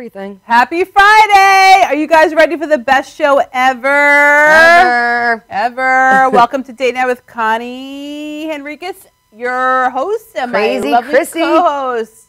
everything. Happy Friday! Are you guys ready for the best show ever? Ever. Welcome to Date Night with Connie Henriquez, your host and Crazy my lovely Chrissy. co-host.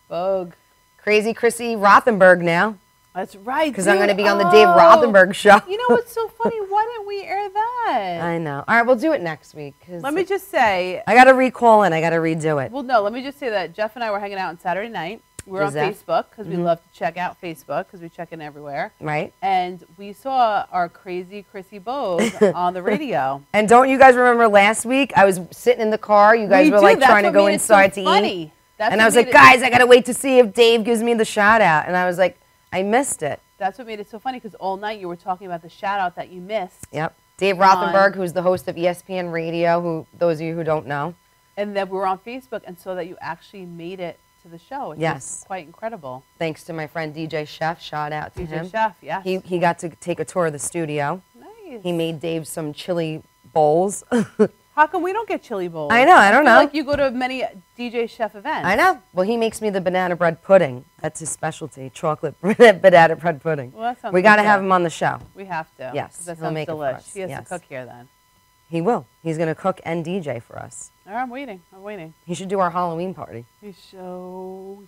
Vogue. Crazy Chrissy Rothenberg now. That's right, because I'm going to be on the Dave Rothenberg show. You know what's so funny? Why didn't we air that? I know. All right, we'll do it next week. Let me just say. I got to recall and I got to redo it. Well, no, let me just say that Jeff and I were hanging out on Saturday night. We were on Facebook because we love to check out Facebook because we check in everywhere. Right. And we saw our crazy Chrissy Vogue on the radio. And don't you guys remember last week? I was sitting in the car. You guys were like trying to go inside to eat. And I was like, guys, I got to wait to see if Dave gives me the shout out. And I was like, I missed it. That's what made it so funny because all night you were talking about the shout out that you missed. Yep. Dave Rothenberg, who's the host of ESPN Radio, who those of you who don't know. And then we were on Facebook and saw that you actually made it to the show. It's just quite incredible. Thanks to my friend DJ Chef. Shout out to him. DJ Chef, yes. He got to take a tour of the studio. Nice. He made Dave some chili bowls. How come we don't get chili bowls? I know, I don't know. Like you go to many DJ Chef events. I know. Well, he makes me the banana bread pudding. That's his specialty, chocolate banana bread pudding. Well, that sounds we got to have him on the show. We have to. Yes, that he'll sounds make delish. it for us. He has to cook here then. He will. He's going to cook and DJ for us. All right, I'm waiting. I'm waiting. He should do our Halloween party. He should.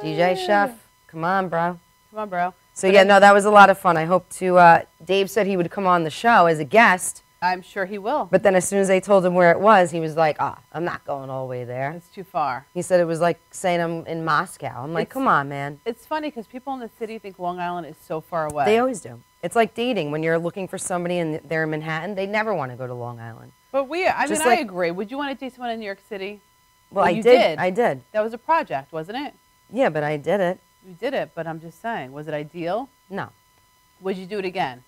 DJ Chef, come on, bro. Come on, bro. So, yeah, no, that was a lot of fun. I hope to, Dave said he would come on the show as a guest. I'm sure he will. But then as soon as they told him where it was, he was like, I'm not going all the way there. It's too far. He said it was like saying I'm in Moscow. I'm like, come on, man. It's funny because people in the city think Long Island is so far away. They always do. It's like dating. When you're looking for somebody and they're in Manhattan, they never want to go to Long Island. But I agree. Would you want to date someone in New York City? Well, I did. I did. That was a project, wasn't it? Yeah, but I did it. You did it, but I'm just saying, was it ideal? No. Would you do it again?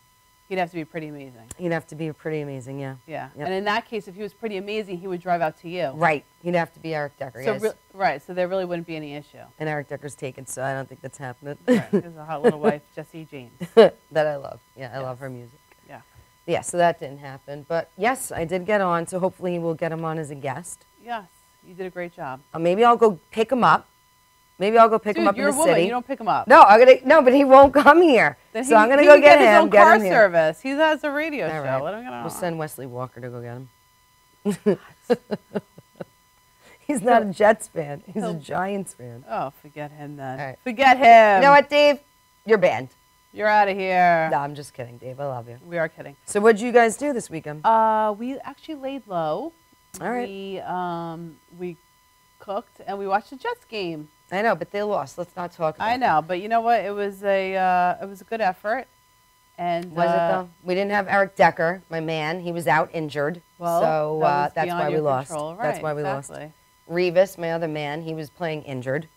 He'd have to be pretty amazing. He'd have to be pretty amazing, yeah. Yeah. Yep. And in that case, if he was pretty amazing, he would drive out to you. Right. He'd have to be Eric Decker, so right. So there really wouldn't be any issue. And Eric Decker's taken, so I don't think that's happening. Right. There's a hot little wife, Jessie James. That I love. Yeah, I love her music. Yeah. Yeah, so that didn't happen. But, yes, I did get on, so hopefully we'll get him on as a guest. Yes. You did a great job. Maybe I'll go pick him up. Maybe I'll go pick him up in the city. You're a woman. You don't pick him up. No, but he won't come here. So I'm gonna go get him. His own car service. He has a radio show. Right. Let him get on. We'll send Wesley Walker to go get him. He's not a Jets fan. He's a Giants fan. Oh, forget him then. All right. Forget him. You know what, Dave? You're banned. You're out of here. No, I'm just kidding, Dave. I love you. We are kidding. So what did you guys do this weekend? We actually laid low. All right. We cooked and we watched the Jets game. I know, but they lost. Let's not talk about I know, but you know what? It was a good effort. And was it though? We didn't have Eric Decker, my man. He was out injured. Well, so that's why we lost. Right, that's why we lost. Revis, my other man, he was playing injured.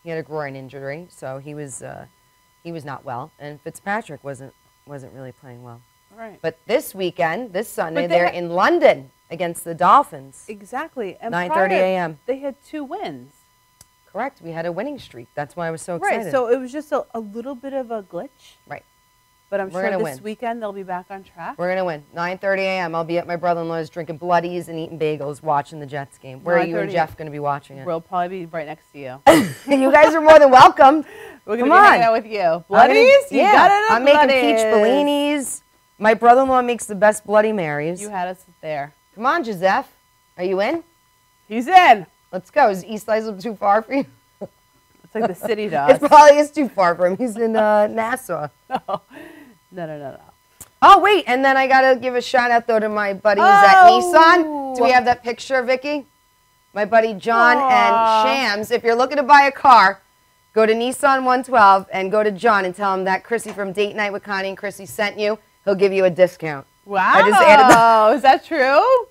He had a groin injury, so he was not well. And Fitzpatrick wasn't really playing well. Right. But this weekend, this Sunday, they're in London against the Dolphins. Exactly. And 9:30 a.m. They had 2 wins. Correct. We had a winning streak. That's why I was so excited. Right. So it was just a little bit of a glitch. Right. But I'm sure this weekend they'll be back on track. We're going to win. 9:30 a.m. I'll be at my brother-in-law's drinking bloodies and eating bagels watching the Jets game. Where are you and Jeff going to be watching it? We'll probably be right next to you. You guys are more than welcome. We're going to be hanging out with you. Bloodies? You got it. I'm making peach bellinis. My brother-in-law makes the best Bloody Marys. You had us there. Come on, Joseph. Are you in? He's in. Let's go. Is East Islip too far for you? It's like the city does. It probably is too far for him. He's in Nassau. No. Oh, wait. And then I got to give a shout out, though, to my buddies at Nissan. Do we have that picture, Vicky? My buddy John and Shams. If you're looking to buy a car, go to Nissan 112 and go to John and tell him that Chrissy from Date Night with Connie and Chrissy sent you. He'll give you a discount. Wow. I just added that. Is that true?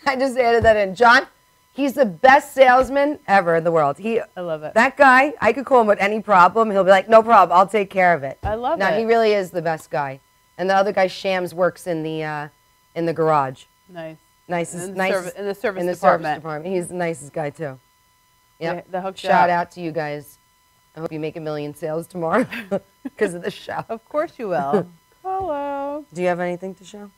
I just added that in. John, he's the best salesman ever in the world. I love it. That guy, I could call him with any problem. He'll be like, no problem, I'll take care of it. I love it. No, he really is the best guy. And the other guy, Shams, works in the garage. Nice. Nicest, in the service department. He's the nicest guy too. Yeah. Shout out to you guys. I hope you make 1 million sales tomorrow because of the show. Of course you will. Hello. Do you have anything to show?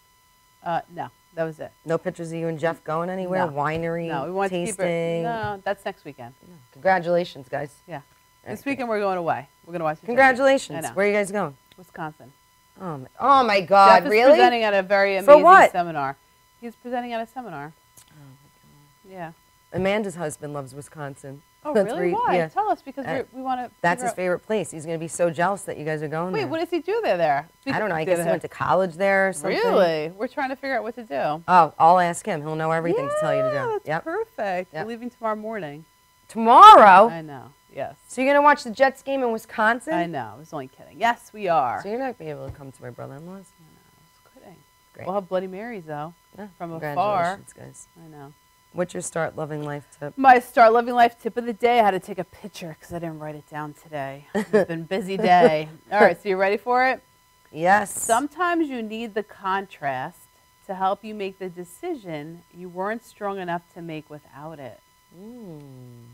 No, that was it. No pictures of you and Jeff going anywhere? No. Winery, no, we want tasting? to keep it. No, that's next weekend. Congratulations, guys. Yeah. This weekend we're going away. We're going to watch the Congratulations. I know. Where are you guys going? Wisconsin. Oh my God, Jeff is really? presenting at a very amazing seminar. He's presenting at a seminar. Oh my God. Yeah. Amanda's husband loves Wisconsin. Oh, really? Why? Yeah. Tell us, because we want to. That's his favorite place. He's going to be so jealous that you guys are going there. Wait, what does he do there? I don't know. I guess he went to college there or something. Really? We're trying to figure out what to do. Oh, I'll ask him. He'll know everything to tell you to do. That's perfect. We're leaving tomorrow morning. Tomorrow? I know. Yes. So you're going to watch the Jets game in Wisconsin? I know. I was only kidding. Yes, we are. So you're not going to be able to come to my brother-in-law's? I know. I was kidding. Great. We'll have Bloody Marys, though, from afar. Congratulations, guys. I know. What's your Start Loving Life tip? My Start Loving Life tip of the day. I had to take a picture because I didn't write it down today. It's been a busy day. All right, so you ready for it? Yes. Sometimes you need the contrast to help you make the decision you weren't strong enough to make without it.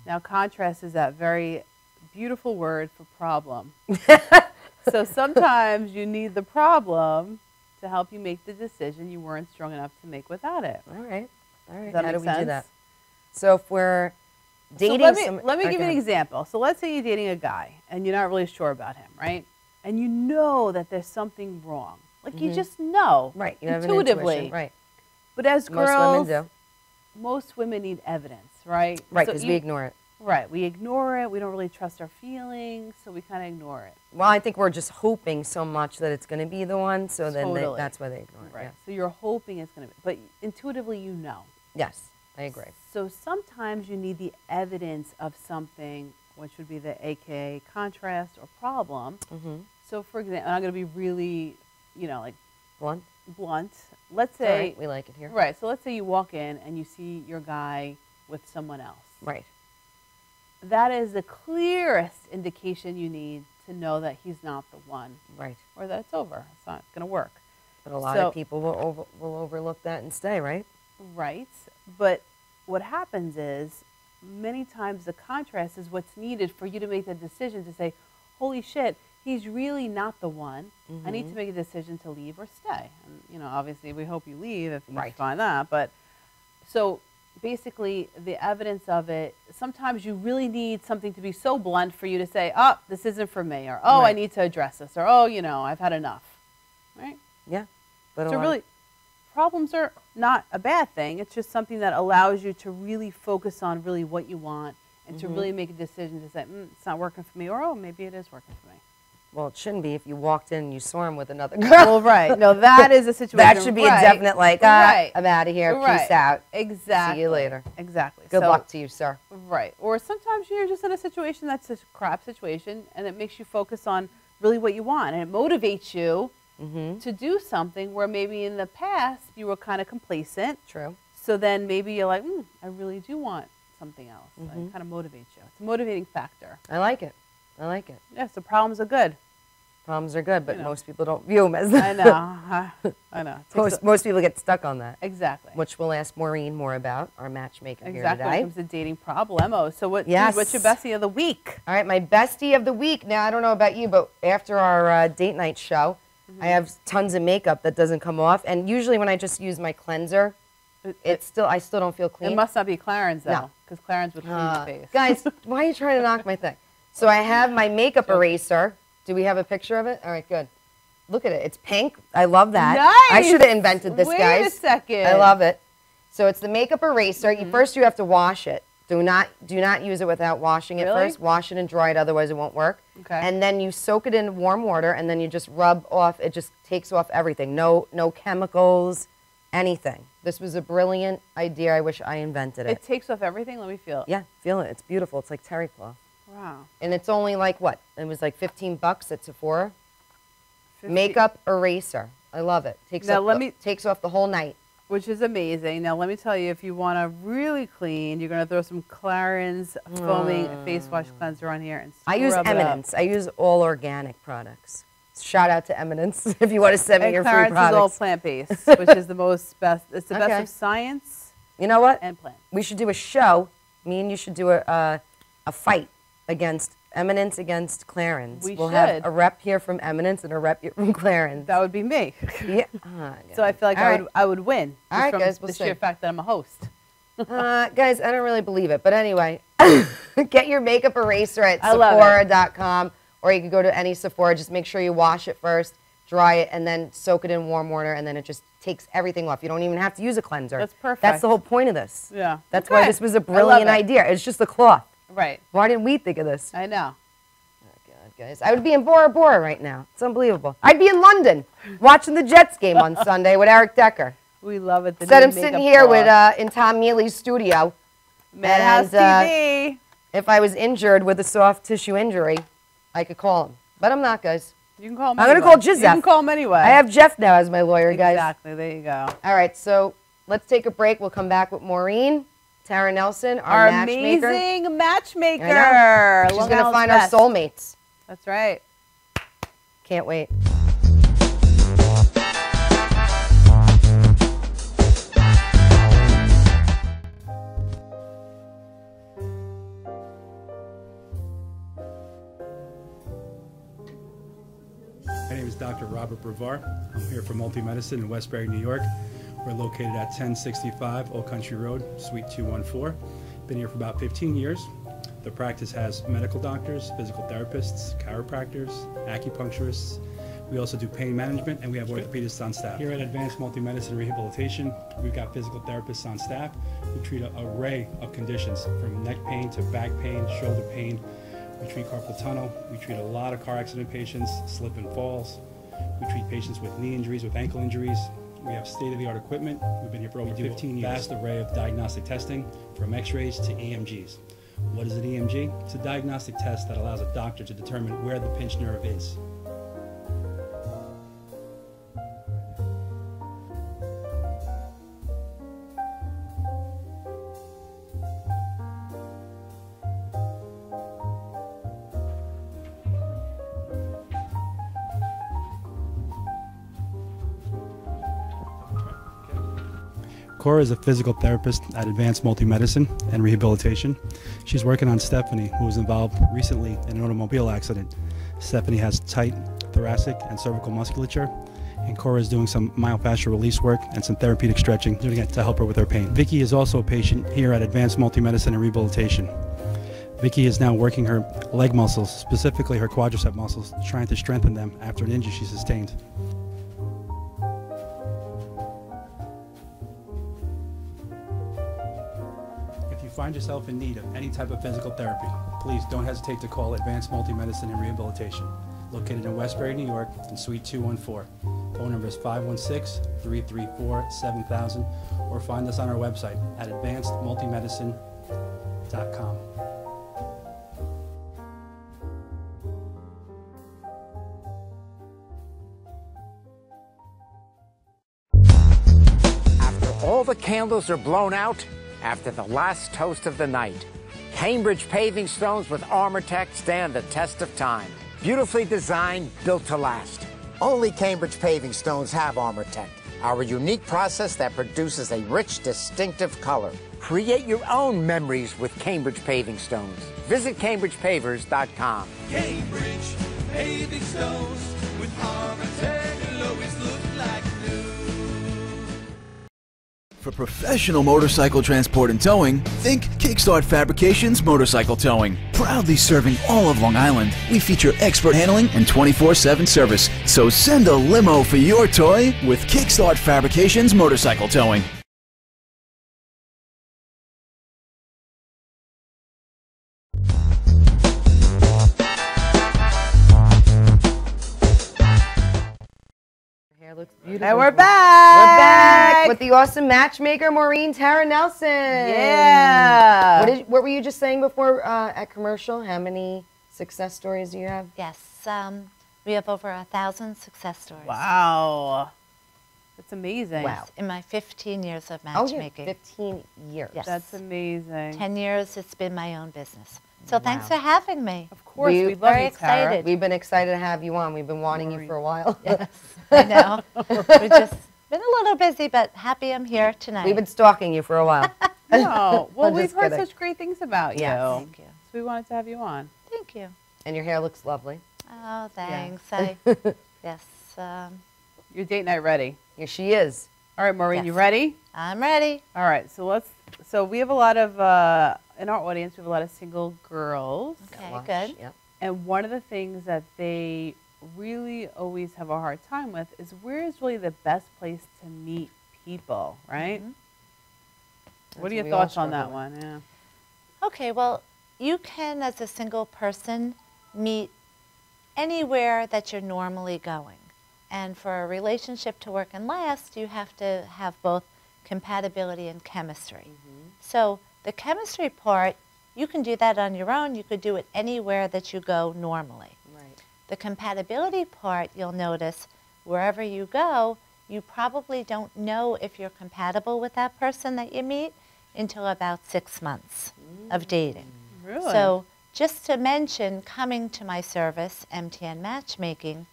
Now, contrast is that very beautiful word for problem. So sometimes you need the problem to help you make the decision you weren't strong enough to make without it. All right. Does that How make do we sense? do that? So if we're dating let me give you an example. So let's say you're dating a guy and you're not really sure about him, right? And you know that there's something wrong. Like you just know. Right. You have intuitively. an intuition. Right. But as girls, most women need evidence, right? Right, because we ignore it. Right. We ignore it. We don't really trust our feelings, so we kind of ignore it. Well, I think we're just hoping so much that it's going to be the one, so then that's why they ignore it. Right. Yeah. So you're hoping it's going to be, but intuitively you know. Yes, I agree. So sometimes you need the evidence of something, which would be the AKA contrast or problem. So for example, and I'm going to be really, like blunt. Let's say right. We like it here. Right. So let's say you walk in and you see your guy with someone else. Right. That is the clearest indication you need to know that he's not the one. Right. Or that it's over. It's not going to work. But a lot of people will overlook that and stay, right? Right. But what happens is many times the contrast is what's needed for you to make the decision to say, holy shit, he's really not the one. I need to make a decision to leave or stay. And, obviously we hope you leave if you find that. But so basically the evidence of it, sometimes you really need something to be so blunt for you to say, oh, this isn't for me, or oh, I need to address this, or oh, I've had enough. Right? Yeah. But so really, problems are not a bad thing. It's just something that allows you to really focus on really what you want and to really make a decision to say, it's not working for me, or oh, maybe it is working for me. Well, it shouldn't be if you walked in and you saw him with another girl. Well, right. No, that is a situation. That should be a definite, I'm out of here. Peace out. Exactly. See you later. Exactly. Good luck to you, sir. Right. Or sometimes you're just in a situation that's a crap situation, and it makes you focus on really what you want, and it motivates you to do something where maybe in the past you were kind of complacent. True. So then maybe you're like, I really do want something else. It kind of motivates you. It's a motivating factor. I like it. I like it. Yeah, so problems are good. Problems are good, but most people don't view them as that. I know. I know. Most people get stuck on that. Exactly. Which we'll ask Maureen more about, our matchmaker here today. Exactly, when it comes to dating problemos. So what's your bestie of the week? All right, my bestie of the week. Now, I don't know about you, but after our date night show, I have tons of makeup that doesn't come off. And usually when I just use my cleanser, I still don't feel clean. It must not be Clarence, though, because Clarence would clean your face. Guys, why are you trying to knock my thing? So I have my makeup eraser. Do we have a picture of it? All right, good. Look at it. It's pink. I love that. Nice. I should have invented this, guys. Wait a second. I love it. So it's the makeup eraser. First, you have to wash it. Do not use it without washing it first. Wash it and dry it, otherwise it won't work. Okay. And then you soak it in warm water, and then you just rub off. It just takes off everything. No chemicals, anything. This was a brilliant idea. I wish I invented it. It takes off everything? Let me feel it. Yeah, feel it. It's beautiful. It's like terry cloth. Wow. And it's only like what? It was like $15 at Sephora. Makeup eraser. I love it. Takes off the whole night. Which is amazing. Now let me tell you, if you want to really clean, you're going to throw some Clarins foaming face wash cleanser on here and I use Eminence. I use all organic products. Shout out to Eminence if you want to send me your free products. Clarins is all plant-based, which is the best. It's the best of science. You know what? And plants. We should do a show. Me and you should do a fight against Eminence against Clarins. We'll have a rep here from Eminence and a rep here from Clarins. That would be me. Yeah. So I feel like I would win. All right, guys, we'll see. The sheer fact that I'm a host. Guys, I don't really believe it. But anyway, get your makeup eraser at I love it. Sephora.com, or you can go to any Sephora. Just make sure you wash it first, dry it, and then soak it in warm water, and then it just takes everything off. You don't even have to use a cleanser. That's perfect. That's the whole point of this. Yeah. That's why this was a brilliant idea. It's just the cloth. Right. Why didn't we think of this? I know. Oh, God, guys. I would be in Bora Bora right now. It's unbelievable. I'd be in London watching the Jets game on Sunday with Eric Decker. We love it. Instead, I'm sitting here with in Tom Mealy's studio. Madhousetv. If I was injured with a soft tissue injury, I could call him. But I'm not, guys. You can call him I'm anyway. going to call Jizef. You can call him anyway. I have Jeff now as my lawyer, guys. Exactly. There you go. All right, so let's take a break. We'll come back with Maureen, Tara Nelson, our matchmaker. Amazing matchmaker. I know. She's going to find our soulmates. That's right. Can't wait. My name is Dr. Robert Brevard. I'm here for Multi-Medicine in Westbury, New York. We're located at 1065 Old Country Road, Suite 214. Been here for about 15 years. The practice has medical doctors, physical therapists, chiropractors, acupuncturists. We also do pain management, and we have orthopedists on staff. Here at Advanced Multi-Medicine Rehabilitation, we've got physical therapists on staff who treat an array of conditions, from neck pain to back pain, shoulder pain. We treat carpal tunnel. We treat a lot of car accident patients, slip and falls. We treat patients with knee injuries, with ankle injuries. We have state-of-the-art equipment. We've been here for over 15 years. Vast array of diagnostic testing, from x-rays to EMGs. What is an EMG? It's a diagnostic test that allows a doctor to determine where the pinched nerve is. Cora is a physical therapist at Advanced Multi-Medicine and Rehabilitation. She's working on Stephanie, who was involved recently in an automobile accident. Stephanie has tight thoracic and cervical musculature, and Cora is doing some myofascial release work and some therapeutic stretching, doing it to help her with her pain. Vicky is also a patient here at Advanced Multi-Medicine and Rehabilitation. Vicky is now working her leg muscles, specifically her quadricep muscles, trying to strengthen them after an injury she sustained. If you find yourself in need of any type of physical therapy, please don't hesitate to call Advanced Multi-Medicine and Rehabilitation, located in Westbury, New York, in Suite 214. Phone number is 516-334-7000, or find us on our website at advancedmultimedicine.com. After all the candles are blown out, after the last toast of the night, Cambridge paving stones with Armortech stand the test of time. Beautifully designed, built to last. Only Cambridge paving stones have Armortech, our unique process that produces a rich, distinctive color. Create your own memories with Cambridge paving stones. Visit CambridgePavers.com. Cambridge paving stones with Armortech will always look like new. For professional motorcycle transport and towing, think Kickstart Fabrications Motorcycle Towing. Proudly serving all of Long Island, we feature expert handling and 24/7 service. So send a limo for your toy with Kickstart Fabrications Motorcycle Towing. Looks beautiful. And we're back. We're back with the awesome matchmaker, Maureen Tara Nelson. Yeah. What were you just saying before at commercial? How many success stories do you have? Yes, we have over 1,000 success stories. Wow. That's amazing. Wow. In my 15 years of Oh, matchmaking. yeah, 15 years. Yes. That's amazing. 10 years it's been my own business. So thanks for having me. Of course, we love very you, Tara. excited. We've been excited to have you on. We've been wanting you for a while. Yes, I know. We've just been a little busy, but happy I'm here tonight. We've been stalking you for a while. No. Well, I'm we've just heard kidding. such great things about you. Yes. Thank you. So we wanted to have you on. Thank you. And your hair looks lovely. Oh, thanks. Yes, Your date night ready. Here she is. All right, Maureen, Yes. you ready? I'm ready. All right, so let's So we have a lot of, in our audience, we have a lot of single girls. Okay, Watch, good. Yep. And one of the things that they really always have a hard time with is where is really the best place to meet people, right? What are your what we all thoughts on that struggle one? Yeah. Okay, well, you can, as a single person, meet anywhere that you're normally going. And for a relationship to work and last, you have to have both compatibility and chemistry. So the chemistry part, you can do that on your own. You could do it anywhere that you go normally. Right. The compatibility part, you'll notice, wherever you go, you probably don't know if you're compatible with that person that you meet until about 6 months of dating. Really? So just to mention, coming to my service, MTN Matchmaking,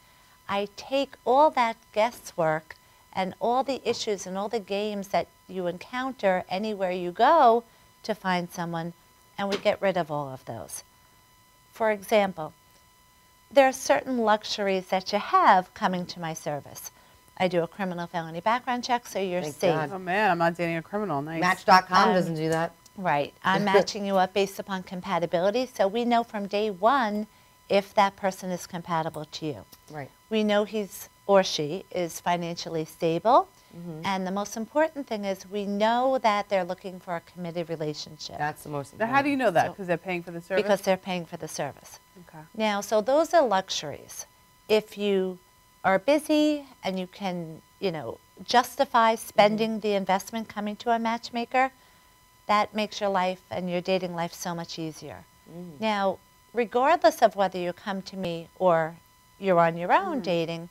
I take all that guesswork and all the issues and all the games that you encounter anywhere you go to find someone, and we get rid of all of those. For example, there are certain luxuries that you have coming to my service. I do a criminal felony background check, so you're Thank safe. God. Oh man, I'm not dating a criminal. Nice. Match.com doesn't do that. Right. I'm matching you up based upon compatibility, so we know from day one if that person is compatible to you. Right. We know he's or she is financially stable, and the most important thing is we know that they're looking for a committed relationship. That's the most Now, important. how do you know that? So- Because they're paying for the service? Because they're paying for the service. Okay. Now, so those are luxuries. If you are busy and you can, justify spending the investment coming to a matchmaker, that makes your life and your dating life so much easier. Now, regardless of whether you come to me or you're on your own dating,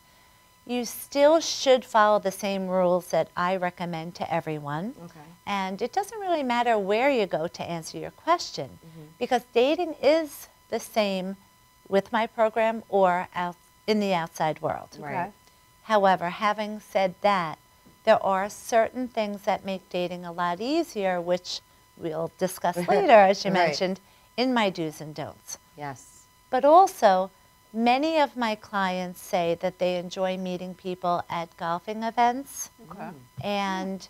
you still should follow the same rules that I recommend to everyone. Okay. And it doesn't really matter where you go to answer your question, because dating is the same with my program or out in the outside world. Right. However, having said that, there are certain things that make dating a lot easier, which we'll discuss later, as you Right. mentioned, in my do's and don'ts. Yes. But also, many of my clients say that they enjoy meeting people at golfing events. Okay. And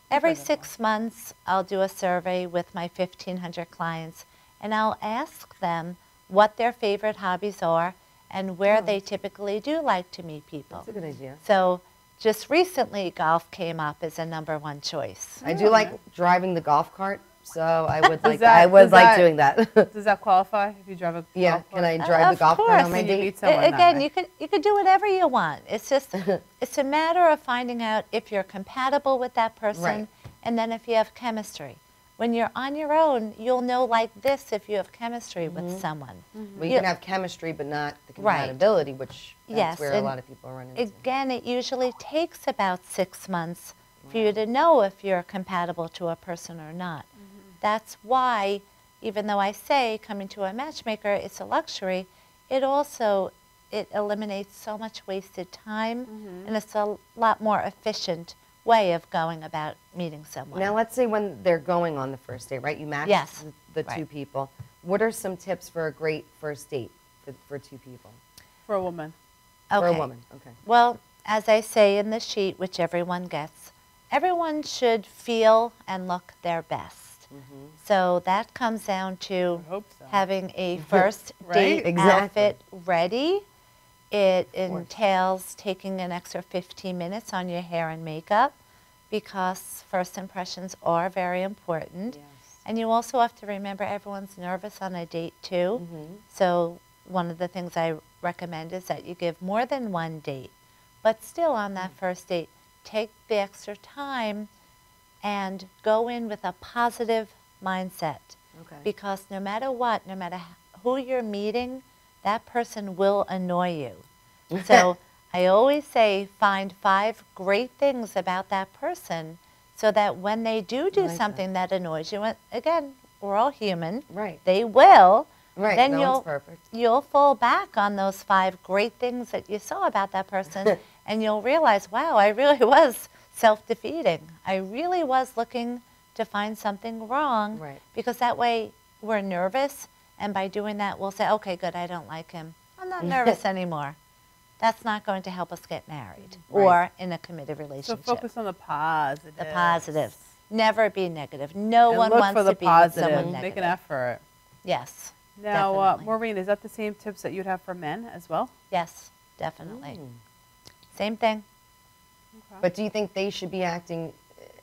every 6 months, I'll do a survey with my 1,500 clients, and I'll ask them what their favorite hobbies are and where they typically do like to meet people. That's a good idea. So just recently, golf came up as a #1 choice. I do like driving the golf cart, so I would like that- I would does like that- doing that. Does that qualify if you drive a Yeah. golf Can I cart? drive the Of golf cart course. on my Can you date? meet someone that Again, way? you could do whatever you want. It's just it's a matter of finding out if you're compatible with that person, Right. and then if you have chemistry. When you're on your own, you'll know like this if you have chemistry with someone. We You- can have chemistry, but not the Right. compatibility, which that's Yes, where a and lot of people run into. Again, it usually takes about 6 months for you to know if you're compatible to a person or not. That's why, even though I say coming to a matchmaker, it's a luxury, it also eliminates so much wasted time, and it's a lot more efficient way of going about meeting someone. Now, let's say when they're going on the first date, right? You match Yes, the two right. people. What are some tips for a great first date for two people? For a woman. okay. For a woman, okay. Well, as I say in the sheet, which everyone gets, everyone should feel and look their best. So that comes down to I hope so. having a first Right? date Exactly. outfit ready. It entails taking an extra 15 minutes on your hair and makeup, because first impressions are very important. Yes. And you also have to remember everyone's nervous on a date too. So one of the things I recommend is that you give more than one date. But still on that first date, take the extra time and go in with a positive mindset. Okay. Because no matter what, no matter who you're meeting, that person will annoy you. So I always say find 5 great things about that person, so that when they do like something that annoys you, and again, we're all human. Right. They will. Right, Then no you'll one's perfect. you'll fall back on those 5 great things that you saw about that person, and you'll realize, wow, I really was self-defeating. I really was looking to find something wrong. Right. Because that way we're nervous, and by doing that, we'll say, okay, good, I don't like him. I'm not nervous anymore. That's not going to help us get married or Right. in a committed So relationship. focus on the positive. The positives. Never be negative. No And one look wants for the to be with someone positive. negative. Make an effort. Yes. Now, definitely. Maureen, is that the same tips that you'd have for men as well? Yes, definitely. Same thing. But do you think they should be acting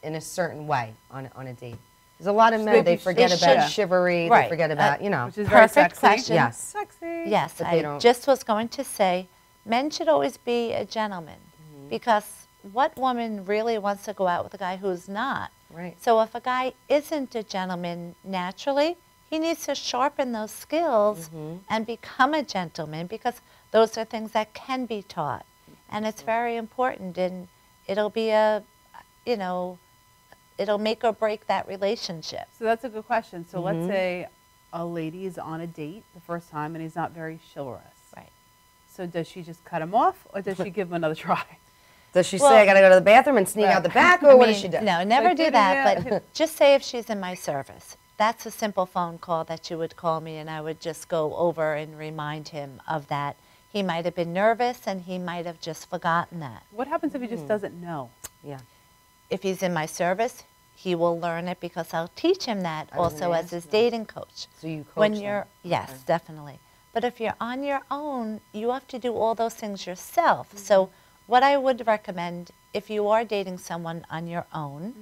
in a certain way on a date? There's a lot of men, they forget they about should. chivalry, Right. they forget about, you know. Which is very Perfect sexy. question. Yes. Sexy. Yes, But they I don't- just was going to say, men should always be a gentleman, because what woman really wants to go out with a guy who's not? Right. So if a guy isn't a gentleman naturally, he needs to sharpen those skills and become a gentleman, because those are things that can be taught. And it's very important, and it'll be a, you know, it'll make or break that relationship. So that's a good question. So let's say a lady is on a date the first time and he's not very chivalrous. Right. So does she just cut him off, or does she give him another try? Does she Well- say, I gotta go to the bathroom and sneak out the back, or what does she do? No, never Like, do yeah. that, but just say if she's in my service. That's a simple phone call that you would call me, and I would just go over and remind him of that. He might have been nervous, and he might have just forgotten that. What happens if he just doesn't know? Yeah. If he's in my service, he will learn it, because I'll teach him that I was also gonna as ask his that. dating coach. So you coach When them. you're, yes, Okay. definitely. But if you're on your own, you have to do all those things yourself. So what I would recommend, if you are dating someone on your own,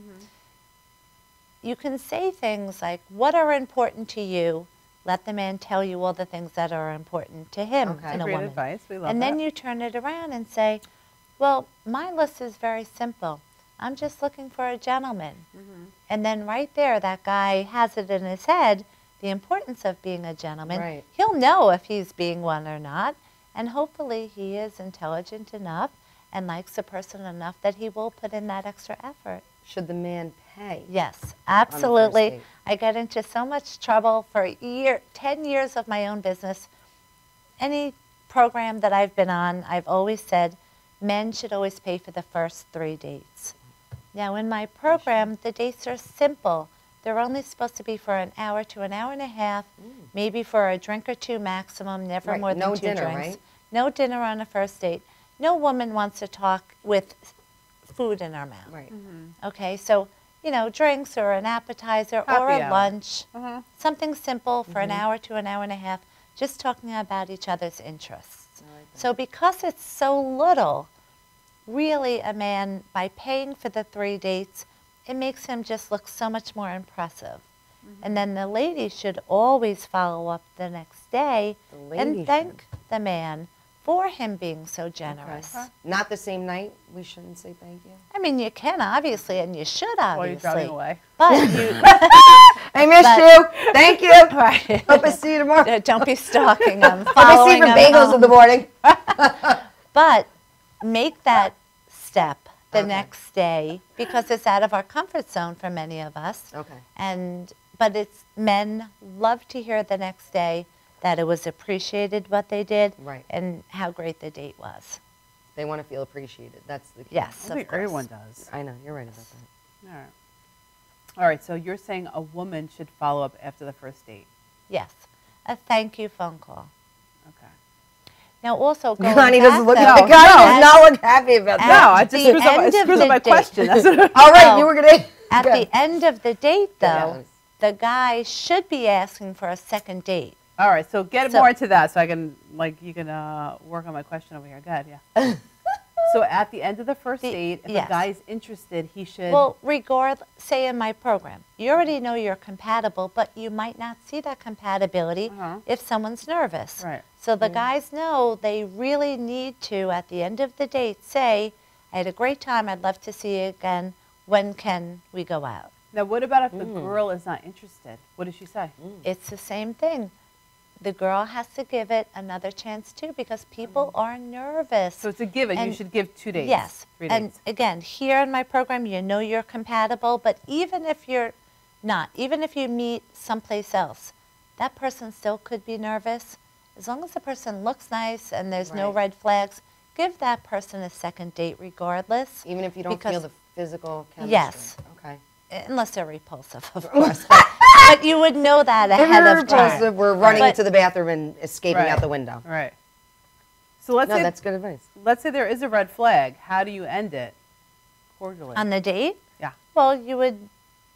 you can say things like, what are important to you? Let the man tell you all the things that are important to him Okay. and a Great woman. advice. We love And that. then you turn it around and say, well, my list is very simple. I'm just looking for a gentleman. And then right there, that guy has it in his head, the importance of being a gentleman. Right. He'll know if he's being one or not. And hopefully he is intelligent enough and likes the person enough that he will put in that extra effort. Should the man pay? Yes, absolutely. date. I get into so much trouble for 10 years of my own business. Any program that I've been on, I've always said men should always pay for the first 3 dates. Now, in my program, the dates are simple. They're only supposed to be for an hour to an hour and a half, maybe for a drink or two maximum, never Right, more than no 2 dinner, drinks. right? No dinner on a first date. No woman wants to talk with food in her mouth. Right. Okay, so, you know, drinks or an appetizer or Happy a hour. lunch, something simple for an hour to an hour and a half, just talking about each other's interests. So because it's so little, really a man, by paying for the 3 dates, it makes him just look so much more impressive. And then the lady should always follow up the next day The and lady thank the man for him being so generous. Not the same night, we shouldn't say thank you. I mean, you can obviously, and you should While you're obviously. driving away. But you, I missed But- you. Thank you. right. Hope I see you tomorrow. Don't be stalking them. Hope I see you for bagels in the morning. But make that step the Okay. next day, because it's out of our comfort zone for many of us. Okay. But it's men love to hear the next day that it was appreciated what they did, Right. and how great the date was. They want to feel appreciated. That's the key. Yes, I of think course. everyone does. I know, you're right about that. All right. All right, so you're saying a woman should follow up after the first date. Yes, a thank you phone call. Okay. Now also going Connie back, doesn't look though, Connie does not look happy about at that. No, it just the screws up, end it of screws the up my date- question. That's what All right, Oh. you were going to. At the end of the date, though, Yes. the guy should be asking for a second date. All right, so get So- more into that so I can, you can work on my question over here. Go ahead, yeah. So at the end of the first date, if yes. a guy's interested, he should. Well, say in my program, you already know you're compatible, but you might not see that compatibility if someone's nervous. Right. So the guys know they really need to, at the end of the date, say, I had a great time, I'd love to see you again. When can we go out? Now, what about if the girl is not interested? What does she say? It's the same thing. The girl has to give it another chance too, because people are nervous. So it's a given. You And- should give 2 dates. Yes. 3 And dates. again, here in my program, you know you're compatible, but even if you're not, even if you meet someplace else, that person still could be nervous. As long as the person looks nice and there's no Right. red flags, give that person a second date regardless. Even if you don't feel because- the physical chemistry. Yes. Okay. Unless they're repulsive, of course. But you would know that If ahead you're of time. repulsive, we're running But- into the bathroom and escaping Right. out the window. Right. So let's No, say that's good advice. let's say there is a red flag. How do you end it cordially? On the date? Yeah. Well, you would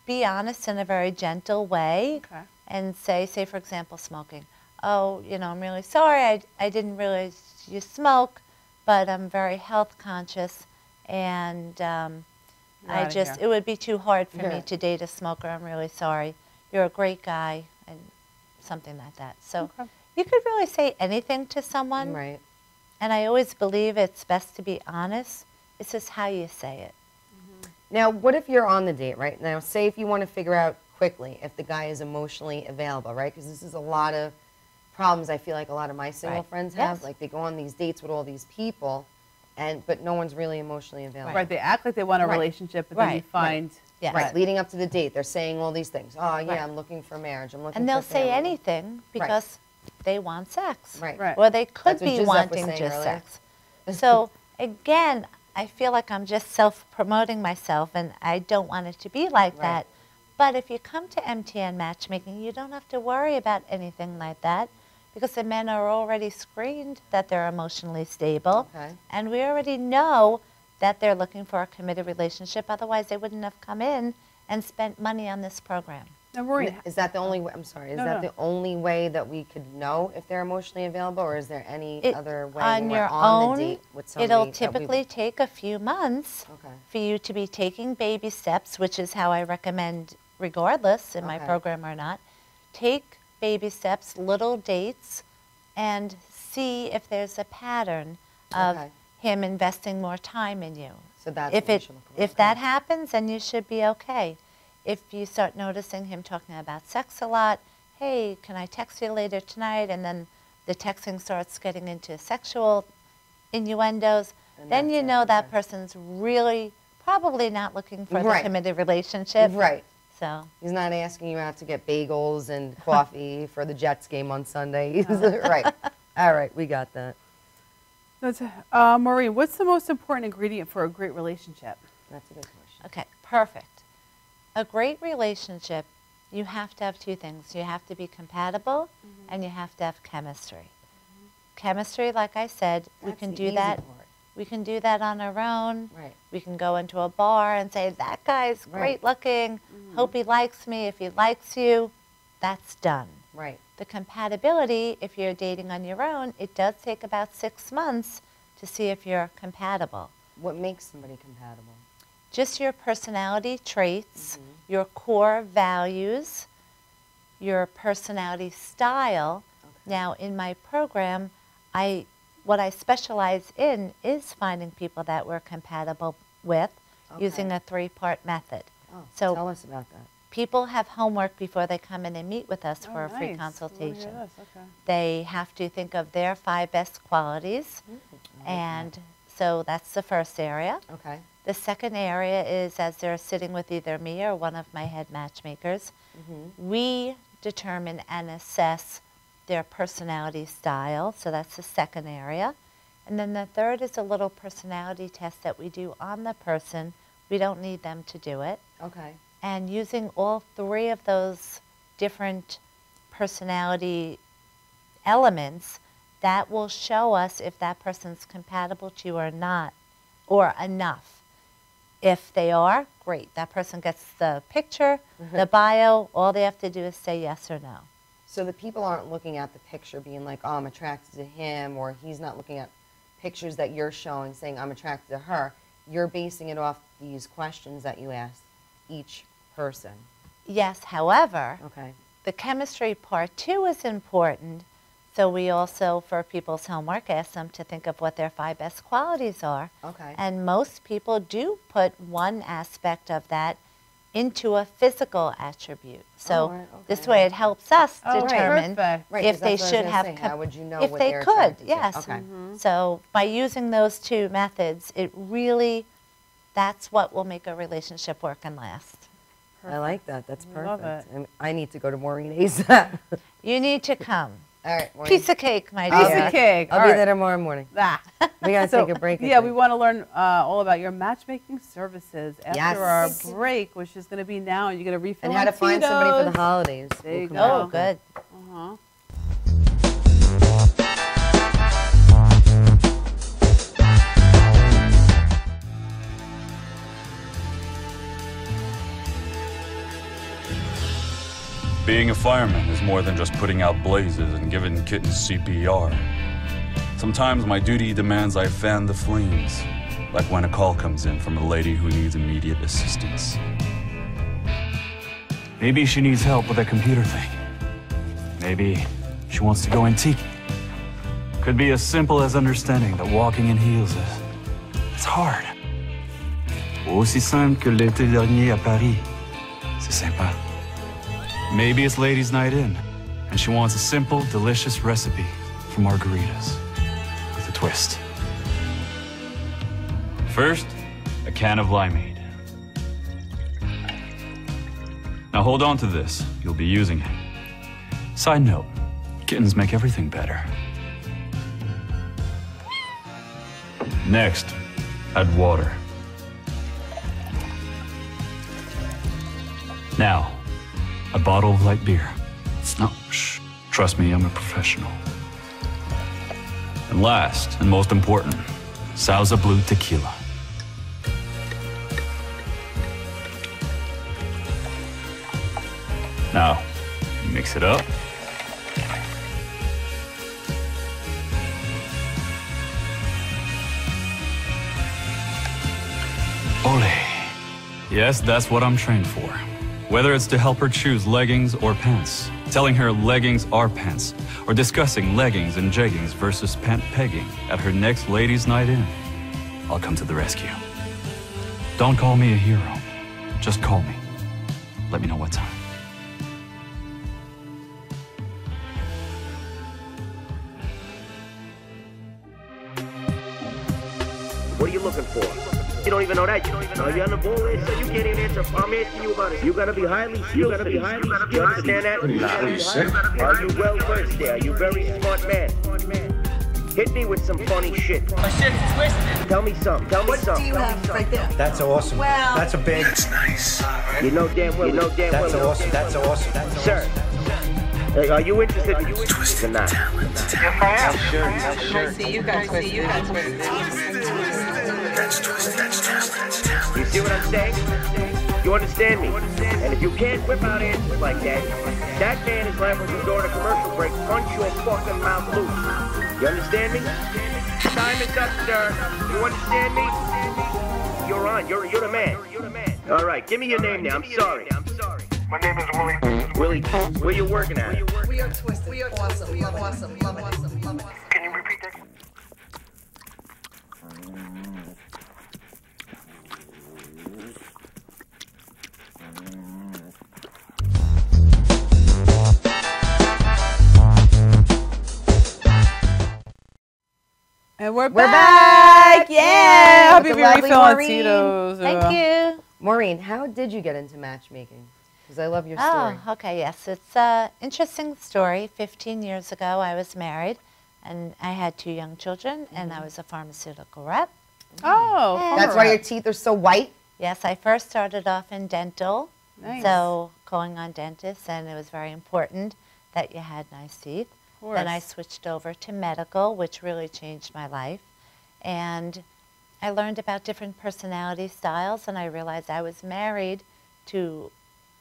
be honest in a very gentle way Okay. and say, for example, smoking. Oh, you know, I'm really sorry. I didn't realize you smoke, but I'm very health conscious, and it would be too hard for me to date a smoker. I'm really sorry. You're a great guy, and something like that. So you could really say anything to someone. Right. And I always believe it's best to be honest. It's just how you say it. Now, what if you're on the date, right? Now, say if you want to figure out quickly if the guy is emotionally available, right? Because this is a lot of problems I feel like a lot of my single friends have. Yes. Like, they go on these dates with all these people, but no one's really emotionally available. Right, they act like they want a relationship, but then you find... Yes. Right, leading up to the date, they're saying all these things. Oh, yeah, I'm looking for marriage. I'm looking And they'll for say family. anything because they want sex. Right. Right. Or they could That's what be Giuseppe was wanting saying just earlier. sex. So, again, I feel like I'm just self-promoting myself, and I don't want it to be like that. But if you come to MTN matchmaking, you don't have to worry about anything like that, because the men are already screened that they're emotionally stable. Okay. And we already know that they're looking for a committed relationship. Otherwise, they wouldn't have come in and spent money on this program. Now, Maureen, Is that the only way, I'm sorry, is that the only way that we could know if they're emotionally available, or is there any other way on when we're your on own, the date with somebody it'll that we typically take a few months for you to be taking baby steps, which is how I recommend regardless in my program or not. Take baby steps, little dates, and see if there's a pattern of him investing more time in you. So that's if that happens, then you should be okay. If you start noticing him talking about sex a lot, hey, can I text you later tonight? And then the texting starts getting into sexual innuendos, then you know that person's really probably not looking for the committed relationship. Right. So he's not asking you out to get bagels and coffee for the Jets game on Sunday. Right. All right, we got that. Maureen, what's the most important ingredient for a great relationship? That's a good question. Okay, perfect. A great relationship, you have to have two things. You have to be compatible, and you have to have chemistry. Chemistry, like I said, we can do that. We can do that on our own. Right. We can go into a bar and say, that guy's great looking. Hope he likes me. If he likes you, that's done. Right. The compatibility, if you're dating on your own, it does take about 6 months to see if you're compatible. What makes somebody compatible? Just your personality traits, your core values, your personality style. Now, in my program, what I specialize in is finding people that we're compatible with using a 3-part method. Oh, so tell us about that. People have homework before they come in and meet with us for a free consultation. They have to think of their 5 best qualities, and so that's the first area. Okay. The second area is as they're sitting with either me or one of my head matchmakers, we determine and assess their personality style, so that's the second area. And then the third is a little personality test that we do on the person. We don't need them to do it. Okay. And using all 3 of those different personality elements, that will show us if that person's compatible to you or not, or enough. If they are, great. That person gets the picture, the bio. All they have to do is say yes or no. So the people aren't looking at the picture being like, oh, I'm attracted to him, or he's not looking at pictures that you're showing saying I'm attracted to her. You're basing it off these questions that you ask each person. Yes, however, the chemistry part too is important. So we also, for people's homework, ask them to think of what their 5 best qualities are. Okay. And most people do put one aspect of that into a physical attribute. So this way it helps us determine if they should have, how would you know if what they they're could, attracted to? yes. Okay. So by using those 2 methods, it really, that's what will make a relationship work and last. I like that. That's perfect. Love it. And I need to go to Maureen ASAP. You need to come. All right, Maureen. Piece of cake, my dear. Piece of cake. I'll be there tomorrow morning. Ah. We got to take a break. Yeah, we want to learn all about your matchmaking services after our Yes. break, which is going to be now. You're going to refill And how to find somebody for the holidays. There you We'll go. come Oh, back. good. Being a fireman is more than just putting out blazes and giving kittens CPR. Sometimes my duty demands I fan the flames, like when a call comes in from a lady who needs immediate assistance. Maybe she needs help with a computer thing. Maybe she wants to go antique. Could be as simple as understanding that walking in heels it's hard. Aussi simple que l'été dernier à Paris. C'est sympa. Maybe it's ladies' night in, and she wants a simple, delicious recipe for margaritas with a twist. First, a can of limeade. Now hold on to this. You'll be using it. Side note, kittens make everything better. Next, add water. Now, a bottle of light beer. No, shh. Trust me, I'm a professional. And last, and most important, Sauza Blue tequila. Now, mix it up. Ole. Yes, that's what I'm trained for. Whether it's to help her choose leggings or pants, telling her leggings are pants, or discussing leggings and jeggings versus pant pegging at her next ladies' night in, I'll come to the rescue. Don't call me a hero. Just call me. Let me know what time. What are you looking for? You don't even know that. Are you on the ball list? You can't even answer. I'm asking you about it. You gotta be highly skilled. You gotta be highly skilled. You understand that? Are you sick? Are you well versed there? Are you very smart man? Hit me with some funny shit. My shit's twisted. Tell me something. Tell me What something. do you have right there? That's awesome. Well, that's a big. That's nice. You know damn well. That's awesome. That's awesome. That's Sir, are you interested in that? Yes, I am. Sure. See, you got twisted. That's twisted. You see what I'm saying? You understand me? And if you can't whip out answers like that, that man is liable to go to commercial break, punch your fucking mouth loose. You understand me? Time is up, sir. You understand me? You're on. You're the man. All right, give me your name now. I'm sorry. My name is Willie. Willie, where you working at? We are twisted. We are awesome. Awesome. Love it. Can you repeat that? And we're back. Yeah. Hope With you the lovely refill on Maureen. Tito's. Thank you. Maureen, how did you get into matchmaking? Because I love your story. Oh, okay, yes. It's an interesting story. 15 years ago, I was married, and I had 2 young children, and I was a pharmaceutical rep. Oh, That's why your teeth are so white? Yes, I first started off in dental, Nice. so calling on dentists, and it was very important that you had nice teeth. Then I switched over to medical, which really changed my life. And I learned about different personality styles, and I realized I was married to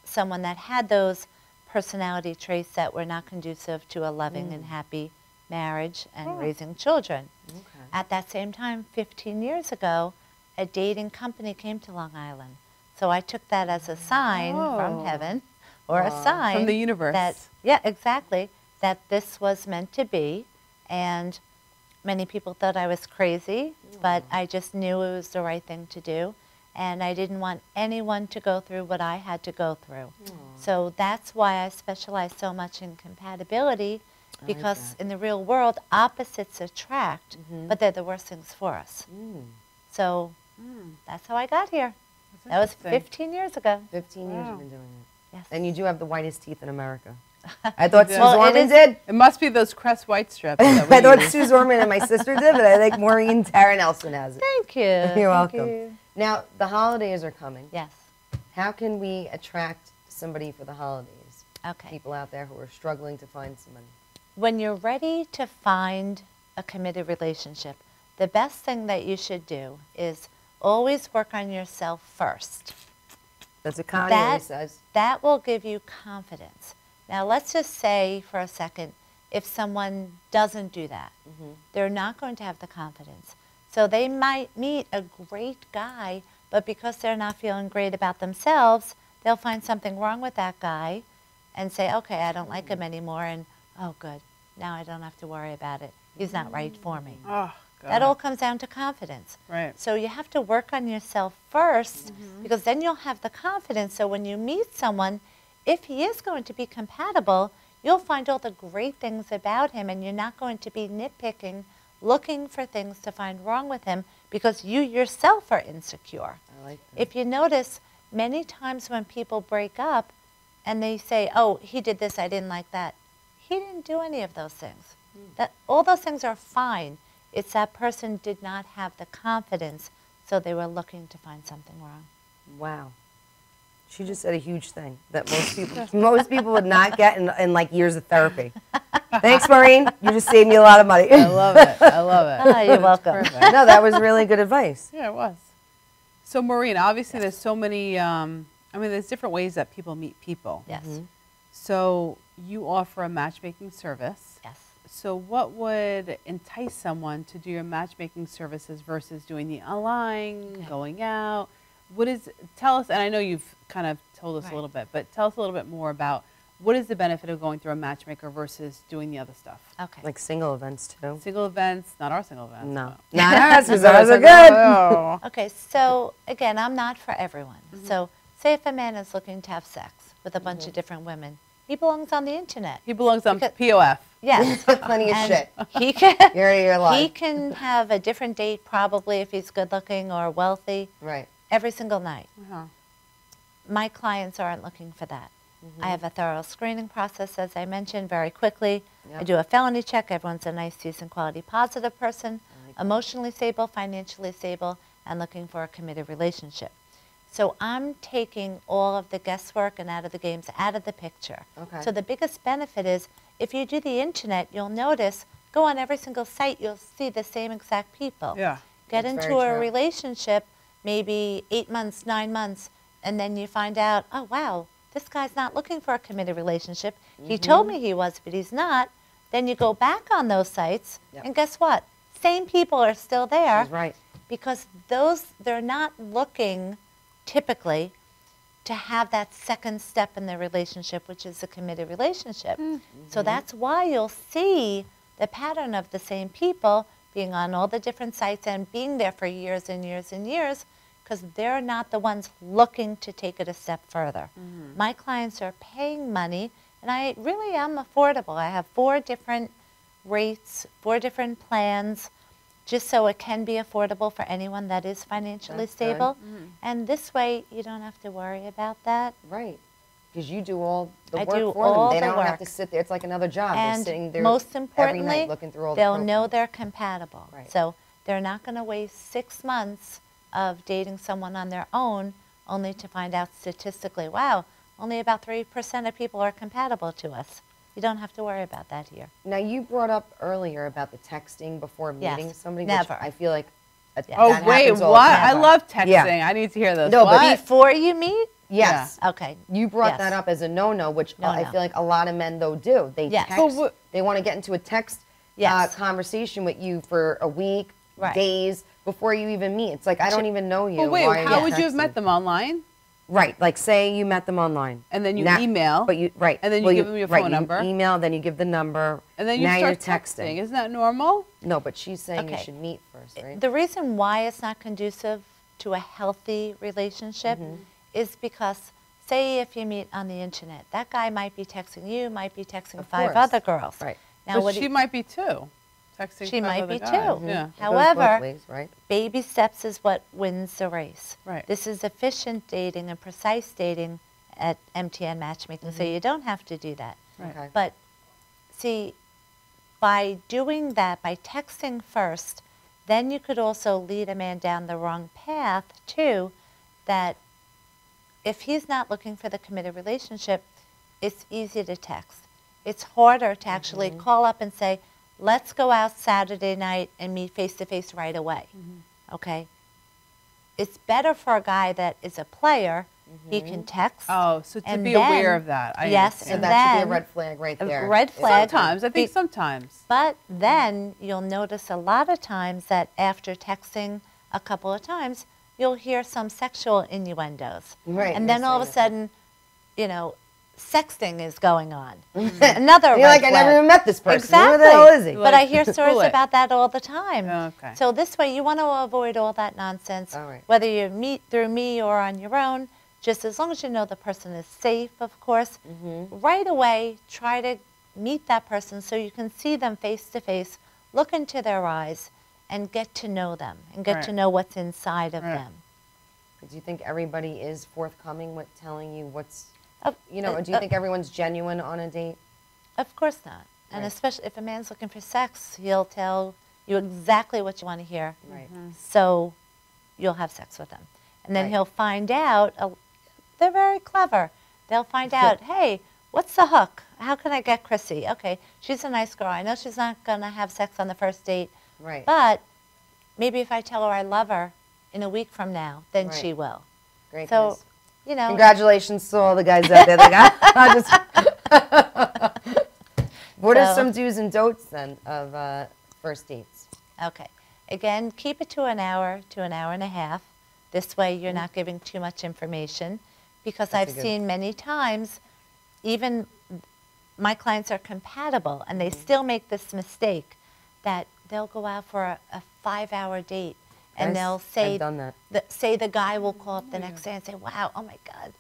someone that had those personality traits that were not conducive to a loving and happy marriage and raising children. Okay. At that same time, 15 years ago, a dating company came to Long Island. So I took that as a sign from heaven, or a sign from the universe. That, yeah, exactly, that this was meant to be. And many people thought I was crazy, but I just knew it was the right thing to do. And I didn't want anyone to go through what I had to go through. So that's why I specialize so much in compatibility, because in the real world, opposites attract, but they're the worst things for us. So that's how I got here. That was 15 years ago. 15 years you've been doing it. Yes. And you do have the whitest teeth in America. I thought Sue Well, Zorman did. It must be those Crest White strips. That we I thought use. Sue Zorman and my sister did, but I think Maureen Tara Nelson has it. Thank you. You're Thank welcome. you. Now, the holidays are coming. Yes. How can we attract somebody for the holidays? Okay. People out there who are struggling to find somebody. When you're ready to find a committed relationship, the best thing that you should do is always work on yourself first. That's what Connie always says. That will give you confidence. Now, let's just say for a second, if someone doesn't do that, they're not going to have the confidence. So they might meet a great guy, but because they're not feeling great about themselves, they'll find something wrong with that guy and say, okay, I don't like him anymore, and oh, good, now I don't have to worry about it. He's not right for me. Oh, that all comes down to confidence. Right. So you have to work on yourself first, because then you'll have the confidence. So when you meet someone, if he is going to be compatible, you'll find all the great things about him, and you're not going to be nitpicking, looking for things to find wrong with him, because you yourself are insecure. I like that. If you notice, many times when people break up and they say, oh, he did this, I didn't like that. He didn't do any of those things. That, all those things are fine. It's that person did not have the confidence, so they were looking to find something wrong. Wow. She just said a huge thing that most people would not get in like years of therapy. Thanks, Maureen. You just saved me a lot of money. I love it. I love it. Oh, you're welcome. No, that was really good advice. Yeah, it was. So, Maureen, obviously there's so many, I mean, there's different ways that people meet people. Yes. So you offer a matchmaking service. Yes. So what would entice someone to do your matchmaking services versus doing the online, going out? What is, tell us, and I know you've kind of told us a little bit, but tell us a little bit more about what is the benefit of going through a matchmaker versus doing the other stuff? Okay. Like single events, too. Single events, not our single events. No. Not ours, because ours are good. Okay, so again, I'm not for everyone. So say if a man is looking to have sex with a bunch of different women, he belongs on the internet. He belongs on POF. Yes. Plenty of And shit. He can, You're lying. he can have a different date probably if he's good looking or wealthy. Right. Every single night. My clients aren't looking for that. I have a thorough screening process, as I mentioned, very quickly. I do a felony check. Everyone's a nice, decent, quality, positive person, emotionally stable, financially stable, and looking for a committed relationship. So I'm taking all of the guesswork and out of the games out of the picture. Okay. So the biggest benefit is if you do the internet, you'll notice, go on every single site, you'll see the same exact people. Yeah. Get That's into very a true. relationship, maybe 8 months, 9 months, and then you find out, oh, wow, this guy's not looking for a committed relationship. He told me he was, but he's not. Then you go back on those sites, and guess what? Same people are still there. She's right. Because they're not looking typically to have that second step in their relationship, which is a committed relationship. So that's why you'll see the pattern of the same people being on all the different sites and being there for years and years and years, because they're not the ones looking to take it a step further. My clients are paying money, and I really am affordable. I have 4 different rates, 4 different plans, just so it can be affordable for anyone that is financially stable. And this way, you don't have to worry about that. Right. Because you do all the I work do for all them. They the don't have to work. sit there. It's like another job. They're And sitting there most every importantly, night looking through all the they'll profiles. know they're compatible. Right. So they're not going to waste 6 months of dating someone on their own only to find out statistically, wow, only about 3% of people are compatible to us. You don't have to worry about that here. Now, you brought up earlier about the texting before Yes. meeting somebody. Never. Which I feel like that Oh, that wait, happens all what? the I time. love texting. Yeah. I need to hear this. No, but What? Before you meet? Yes. Okay. You brought Yes. that up as a no-no, which I No-no. feel like a lot of men, though, do. They Yes. text. But They want to get into a text Yes. conversation with you for a week, Right. days, before you even meet. It's like, I don't even know you. Well, wait, Why are how you would you have texting? met them online? Right, like say you met them online. And then you Now- email. But you, right. And then you well, give them your right, phone you number. email, then you give the number. And then you now start you're texting. Isn't that normal? No, but she's saying you Okay. should meet first, right? The reason why it's not conducive to a healthy relationship is because, say if you meet on the internet, that guy might be texting you, might be texting Of 5 course. other girls. Right. Now, But what she might be too. Texting She 5 might other be guys. too. Yeah. It goes both However, ways, right? baby steps is what wins the race. Right. This is efficient dating and precise dating at MTN Matchmaking, so you don't have to do that. Right. Okay. But see, by doing that, by texting first, then you could also lead a man down the wrong path too, that if he's not looking for the committed relationship, it's easy to text. It's harder to actually call up and say, let's go out Saturday night and meet face-to-face right away, okay? It's better for a guy that is a player He can text. Oh, so to and be then, aware of that. I yes, understand. and that should be a then red flag right there. Red flag. Sometimes, I think sometimes. But then you'll notice a lot of times that after texting a couple of times, you'll hear some sexual innuendos. Right. And then all of a sudden, you know, sexting is going on. Another You're red like, flag. I never even met this person. Exactly. Who the hell is he? But I hear stories about that all the time. Okay. So this way, you want to avoid all that nonsense, All right. whether you meet through me or on your own. Just as long as you know the person is safe, of course, right away, try to meet that person so you can see them face to face, look into their eyes, and get to know them and get to know what's inside of them. Do you think everybody is forthcoming with telling you what's, you know, uh, or do you think everyone's genuine on a date? Of course not. And Right. especially if a man's looking for sex, he'll tell you exactly what you want to hear. Right. So you'll have sex with them. And then Right. he'll find out, they're very clever. They'll find out, hey, what's the hook? How can I get Chrissy? Okay, she's a nice girl. I know she's not going to have sex on the first date. Right. But maybe if I tell her I love her in a week from now, then Right. she will. Great. So, guys. you know. Congratulations to all the guys out there. What are some do's and don'ts then of first dates? Okay. Again, keep it to an hour and a half. This way you're not giving too much information. Because That's I've seen many times, even my clients are compatible and they still make this mistake that they'll go out for a 5-hour date and they'll say, I've done that. say the guy will call up the next day and say, wow, oh my God,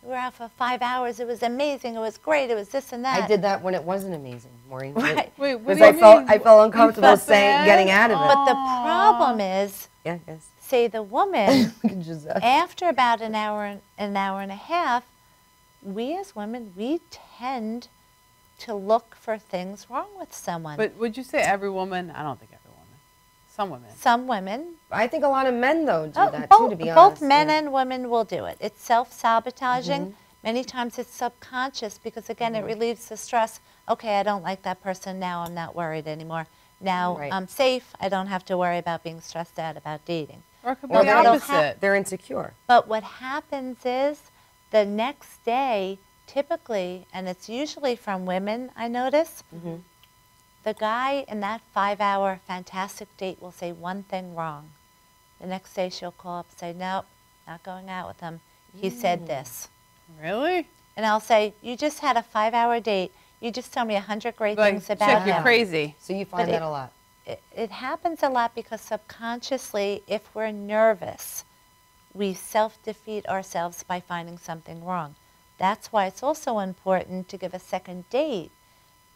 we were out for 5 hours. It was amazing. It was great. It was this and that. I did that when it wasn't amazing, Maureen. Right. Wait, what Because do you mean? I felt uncomfortable felt saying, bad? getting out of it. But the problem is, Yeah, yes. say the woman, Giselle. after about an hour and a half, we as women, we tend to look for things wrong with someone. But would you say every woman? I don't think every woman. Some women. Some women. I think a lot of men, though, do that, both, too, to be both honest. men yeah. and women will do it. It's self-sabotaging. Many times it's subconscious because, again, it relieves the stress. Okay, I don't like that person. Now I'm not worried anymore. Now Right. I'm safe. I don't have to worry about being stressed out about dating. Or it could be Or the they don't opposite. They're insecure. But what happens is the next day, typically, and it's usually from women, I notice, the guy in that 5-hour fantastic date will say one thing wrong. The next day she'll call up and say, nope, not going out with him. He said this. Really? And I'll say, you just had a 5-hour date. You just told me 100 great Like, things chick, about you're him. crazy. So you find But that a lot. It happens a lot because subconsciously, if we're nervous, we self-defeat ourselves by finding something wrong. That's why it's also important to give a second date.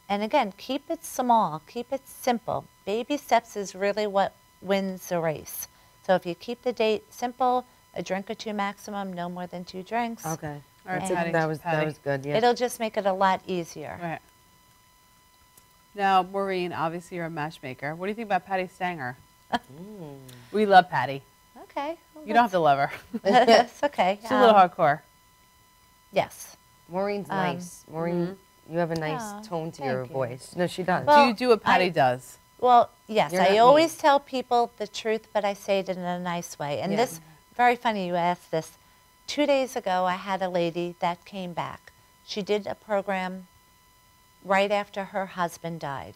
And again, keep it small, keep it simple. Baby steps is really what wins the race. So if you keep the date simple, a drink or two maximum, no more than 2 drinks. Okay. All right, And Patty. That was Patty. good, yeah. It'll just make it a lot easier. Right. Now, Maureen, obviously you're a matchmaker. What do you think about Patty Stanger? We love Patty. Okay. You don't have to love her. That's okay. She's a little hardcore. Yes. Maureen's nice. Maureen, you have a nice Oh, tone to your thank you. voice. No, she does. Well, do you do what Patty does? Well, yes, You're not I me. always tell people the truth, but I say it in a nice way. And Yeah. this, very funny you asked this. 2 days ago, I had a lady that came back. She did a program right after her husband died.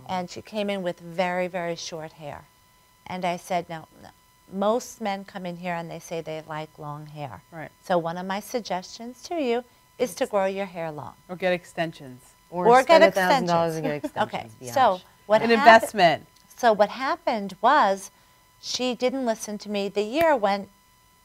And she came in with very, very short hair. And I said, no, most men come in here and they say they like long hair. Right. So one of my suggestions to you is to grow your hair long. Or get extensions? Or spend get $1,000 and get extensions. extensions. Okay, biatch. so what An happened? investment. So what happened was she didn't listen to me. The year went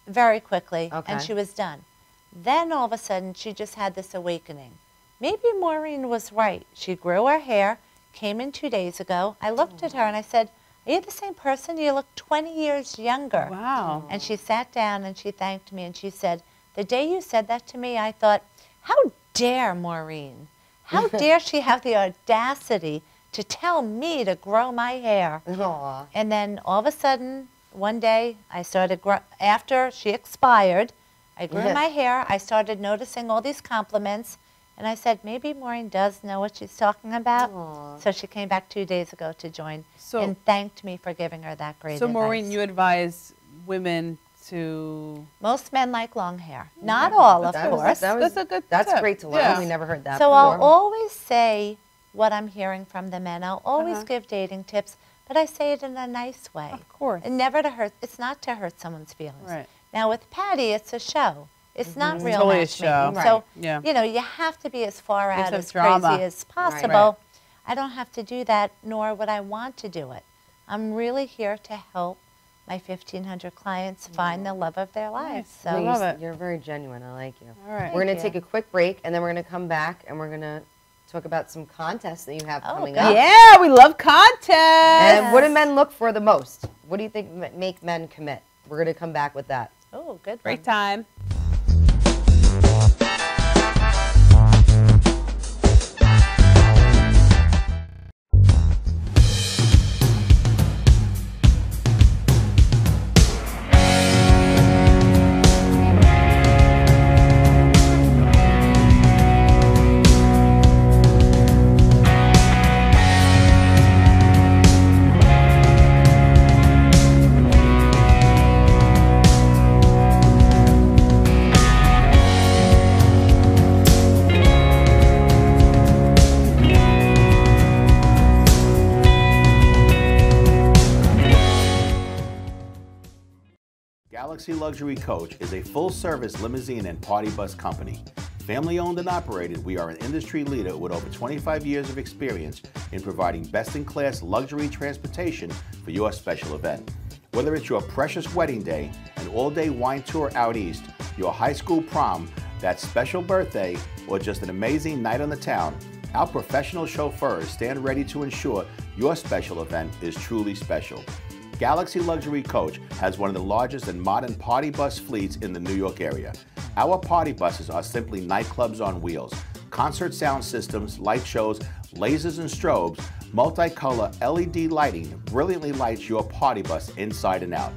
very quickly, Okay. and she was done. Then all of a sudden, she just had this awakening. Maybe Maureen was right. She grew her hair, came in 2 days ago. I looked at her and I said, are you the same person? You look 20 years younger. Wow. And she sat down and she thanked me and she said, the day you said that to me, I thought, how dare Maureen? How dare she have the audacity to tell me to grow my hair? Aw. And then all of a sudden, one day, I started, after she expired, I grew Yeah. my hair. I started noticing all these compliments. And I said, maybe Maureen does know what she's talking about. Aw. So she came back 2 days ago to join So- and thanked me for giving her that great So, advice. Maureen, you advise women to... Most men like long hair. Not all, of course. That's a good That's tip. great to learn. Yeah. We never heard that So before. I'll always say what I'm hearing from the men. I'll always give dating tips, but I say it in a nice way. Of course. And never to hurt. It's not to hurt someone's feelings. Right. Now with Patty, it's a show. It's not It's real totally a matchmaking. show. So, Right. Yeah. you know, you have to be as far out, some as drama. crazy as possible. Right. I don't have to do that, nor would I want to do it. I'm really here to help my 1,500 clients find the love of their lives. So Well, love it. You're very genuine. I like you. All right. We're going to Thank take a quick break, and then we're going to come back, and we're going to talk about some contests that you have coming good. up. Yeah, we love contests. And what do men look for the most? What do you think make men commit? We're going to come back with that. Oh, good. Great time. Galaxy Luxury Coach is a full-service limousine and party bus company. Family-owned and operated, we are an industry leader with over 25 years of experience in providing best-in-class luxury transportation for your special event. Whether it's your precious wedding day, an all-day wine tour out east, your high school prom, that special birthday, or just an amazing night on the town, our professional chauffeurs stand ready to ensure your special event is truly special. Galaxy Luxury Coach has one of the largest and modern party bus fleets in the New York area. Our party buses are simply nightclubs on wheels. Concert sound systems, light shows, lasers and strobes, multicolor LED lighting brilliantly lights your party bus inside and out.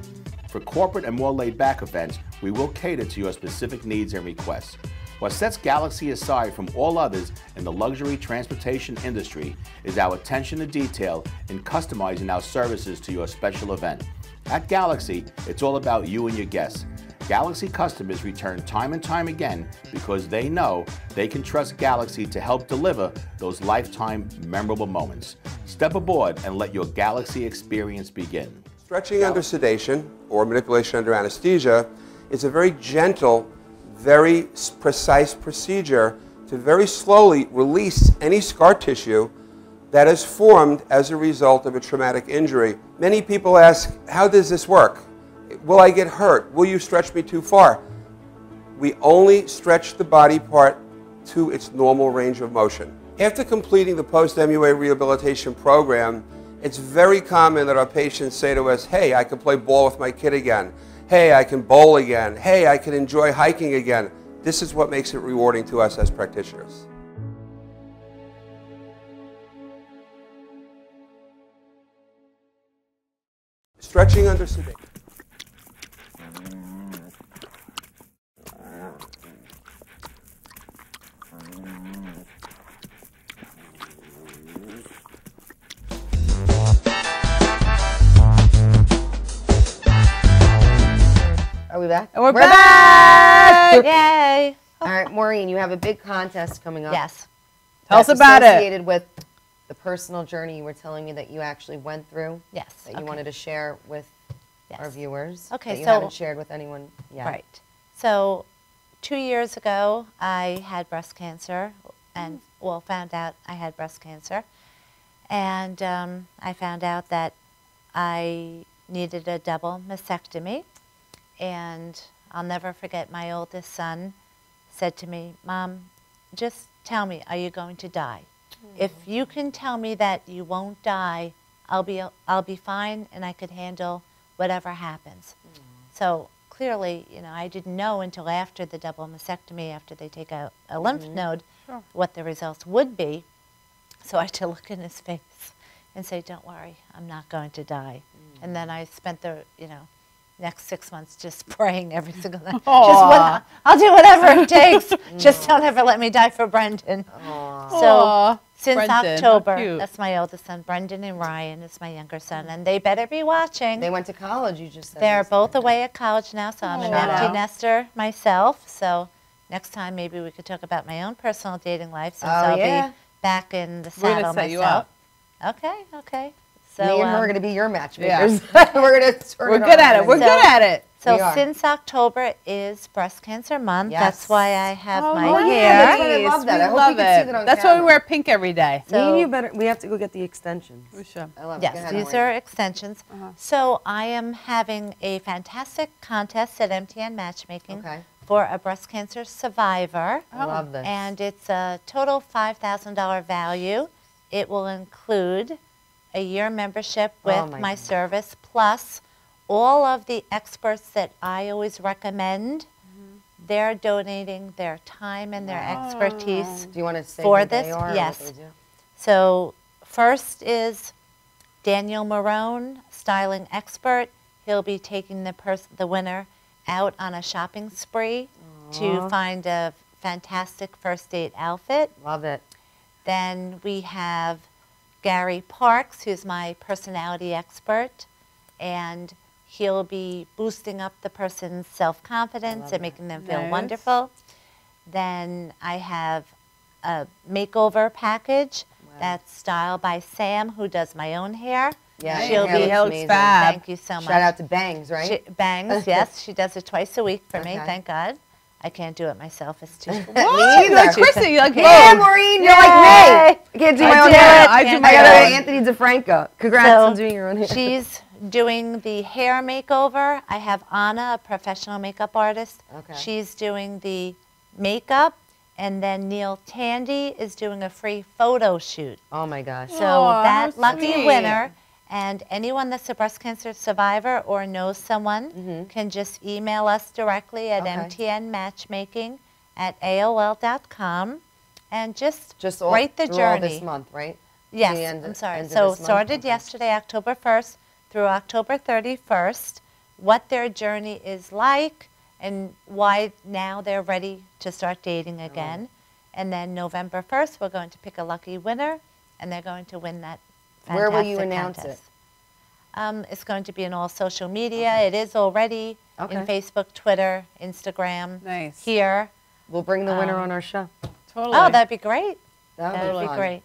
For corporate and more laid-back events, we will cater to your specific needs and requests. What sets Galaxy aside from all others in the luxury transportation industry is our attention to detail in customizing our services to your special event. At Galaxy, it's all about you and your guests. Galaxy customers return time and time again because they know they can trust Galaxy to help deliver those lifetime memorable moments. Step aboard and let your Galaxy experience begin. Stretching under sedation or manipulation under anesthesia is a very gentle, very precise procedure to very slowly release any scar tissue that is formed as a result of a traumatic injury. Many people ask, how does this work? Will I get hurt? Will you stretch me too far? We only stretch the body part to its normal range of motion. After completing the post-MUA rehabilitation program, it's very common that our patients say to us, hey, I can play ball with my kid again. Hey, I can bowl again. Hey, I can enjoy hiking again. This is what makes it rewarding to us as practitioners. Stretching under sedation. Are we back? And we're back! Yay! All right, Maureen, you have a big contest coming up. Yes. Tell us about it. Associated with the personal journey you were telling me that you actually went through. Yes. That you wanted to share with our viewers. Okay, that you so- haven't shared with anyone yet. Right. So 2 years ago, I had breast cancer and, well, found out I had breast cancer. And I found out that I needed a double mastectomy. And I'll never forget, my oldest son said to me, Mom, just tell me, are you going to die? If you can tell me that you won't die, I'll be fine and I could handle whatever happens. So clearly, you know, I didn't know until after the double mastectomy, after they take out a lymph node, what the results would be. So I had to look in his face and say, don't worry, I'm not going to die. And then I spent the, you know, next 6 months just praying every single night. I'll do whatever it takes. Just don't ever let me die for Brendan. So Since Brendan, how October, cute. that's my oldest son. Brendan and Ryan is my younger son, and they better be watching. They went to college, you just said. They're both away at college now, so I'm an Shout empty out. nester myself. So next time, maybe we could talk about my own personal dating life, since I'll yeah. be back in the We're saddle gonna set you myself. up. Okay. So Me and her are um, going to be your Yeah. matchmakers. We're going to We're good at it. We're good at it. So We are. since October is Breast Cancer Month, Yes. that's why I have my nice. hair. Yeah, that's why I love that. I hope you love can see it. that on That's why we camera. wear pink every day. Me and So- you better. We have to go get the extensions. We should. I love it. Go Yes, ahead, these Maureen. are extensions. So I am having a fantastic contest at MTN Matchmaking Okay. for a breast cancer survivor. I love this. And it's a total $5,000 value. It will include a year membership with Oh, my my God. service, plus all of the experts that I always recommend. They're donating their time and their expertise Do you want to say for who they this. are or what Yes. they do? So first is Daniel Marone, styling expert. He'll be taking the winner out on a shopping spree to find a fantastic first date outfit. Love it. Then we have Gary Parks, who's my personality expert, and he'll be boosting up the person's self-confidence and making them feel Nice. wonderful. Then I have a makeover package that's styled by Sam, who does my own hair. Yeah, She'll your hair be looks looks amazing. fab. Thank you so much. Shout out to Bangs, right? She, Bangs, yes, she does it twice a week for me. Okay. Thank God. I can't do it myself. It's too. Me You're either. like Chrissy. You're like, Yeah, boom. Maureen, you're like me. I can't do my own do hair. it. I do my gotta own. go Anthony DeFranco. Congrats So on doing your own hair. she's doing the hair makeover. I have Anna, a professional makeup artist. Okay. She's doing the makeup. And then Neil Tandy is doing a free photo shoot. Oh my gosh. So Aw, that how lucky sweet. winner, and anyone that's a breast cancer survivor or knows someone can just email us directly at Okay. mtnmatchmaking@aol.com and just all, write the through all journey. this month, right? Yes, The end- I'm sorry. end of So this month? started Okay. yesterday, October 1st through October 31st, what their journey is like and why now they're ready to start dating again. And then November 1st, we're going to pick a lucky winner, and they're going to win that fantastic Where will you announce contest. It's going to be in all social media. It is already in Okay. Facebook, Twitter, Instagram, Nice. here. We'll bring the winner Um, on our show. Totally. Oh, that'd be great. That That would would be fun. great.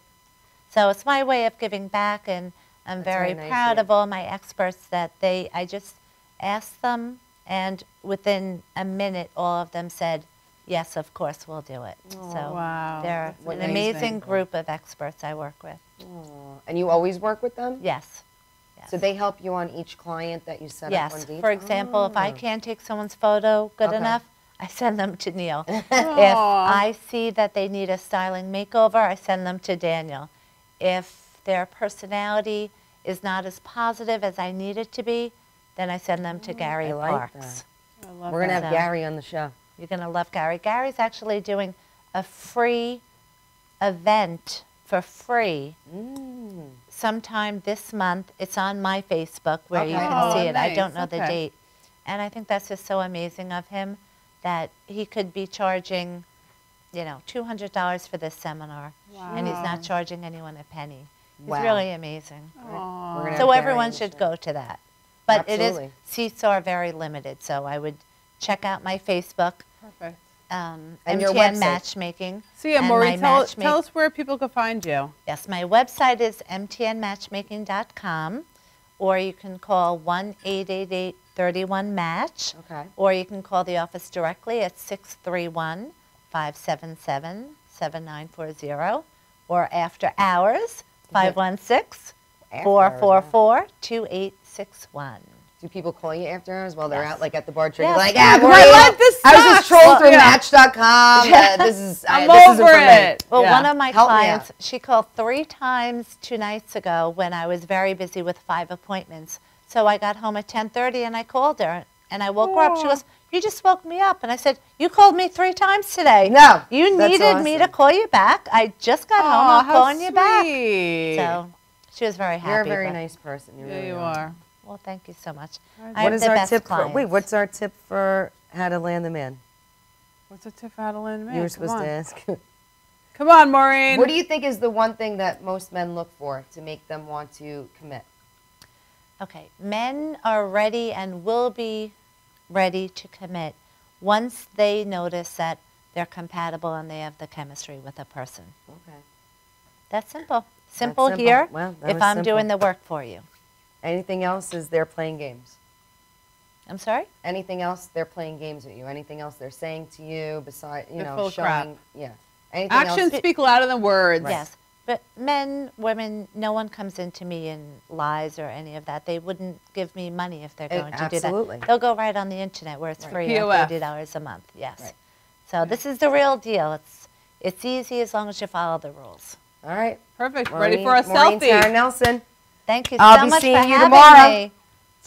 So it's my way of giving back, and I'm That's very very nice proud of you. of all my experts that I just asked them, and within a minute, all of them said, yes, of course, we'll do it. So wow. they're That's an amazing. amazing group of experts I work with. And you always work with them? Yes. So they help you on each client that you set up on Yes. dates? For example, if I Oh. can't take someone's photo good Okay. enough, I send them to Neil. If I see that they need a styling makeover, I send them to Daniel. If their personality is not as positive as I need it to be, then I send them to Gary I like Parks. I love We're going to that. have Gary on the show. You're going to love Gary. Gary's actually doing a free event for free sometime this month. It's on my Facebook where you Okay. can Oh, see it. I don't nice. know the Okay. date. And I think that's just so amazing of him that he could be charging, $200 for this seminar. And he's not charging anyone a penny. He's Wow. really amazing. We're gonna have So Gary everyone on the should show. go to that. But Absolutely. it is, seats are very limited. So I would check out my Facebook, Perfect. And your MTN website. Matchmaking. So yeah, and Maureen, my tell us where people can find you. Yes, my website is mtnmatchmaking.com, or you can call 1-888-31-MATCH, Okay. or you can call the office directly at 631-577-7940, or after hours, 516-444-2861. Do people call you after hours while they're out, like at the bar drinking? Yes. Like, Yeah, Maureen, my life, this I was just sucks." trolling through Yeah. Match.com. This is I'm this isn't over for me. it. Well, Yeah. one of my Help me clients, out. she called 3 times 2 nights ago when I was very busy with 5 appointments. So I got home at 10:30 and I called her and I woke her up. She goes, "You just woke me up." And I said, "You called me 3 times today. No, You that's needed me to awesome. call you back. I just got home. Aw, I'm how calling you back." sweet. So she was very happy. You're a very but- nice person. You Yeah, really you are. are. Well, thank you so much. What I What have is the our best tip? clients. Wait, what's our tip for how to land the man? What's a tip out of Lynn? You were supposed to ask. Come on, Maureen. What do you think is the one thing that most men look for to make them want to commit? Okay, men are ready and will be ready to commit once they notice that they're compatible and they have the chemistry with a person. Okay. That's simple. Simple here if I'm doing the work for you. Anything else is they're playing games? I'm sorry? Anything else they're playing games with you? Anything else they're saying to you besides, you know, full of showing, crap. yeah. Anything Actions else? speak louder than words. Right. Yes. But men, women, no one comes into me and lies or any of that. They wouldn't give me money if they're going to do Absolutely. that. They'll go right on the internet where it's free POF. at $30 a month. Yes. Right. So this is the real deal. It's easy as long as you follow the rules. All right. Perfect. Maureen, Ready for a Maureen selfie. Tara Nelson. Thank you I'll so be much seeing for you having tomorrow. me.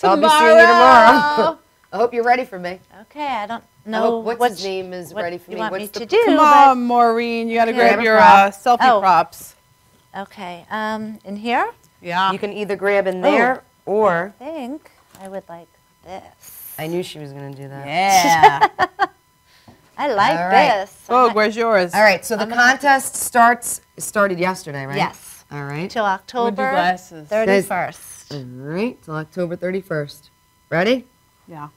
I'll be seeing you tomorrow. I hope you're ready for me. Okay, I don't I know hope what's his name is ready for you me. want What's me the to do. Come but- on, Maureen. You got to Okay. grab Grab a your prop. selfie props. Okay, in here? Yeah. You can either grab in there or. I think I would like this. I knew she was going to do that. Yeah. I like All right. this. Oh, where's yours? All right, so the contest started yesterday, right? Yes. All right. Till October glasses. 31st. All right, till October 31st. Ready? Yeah.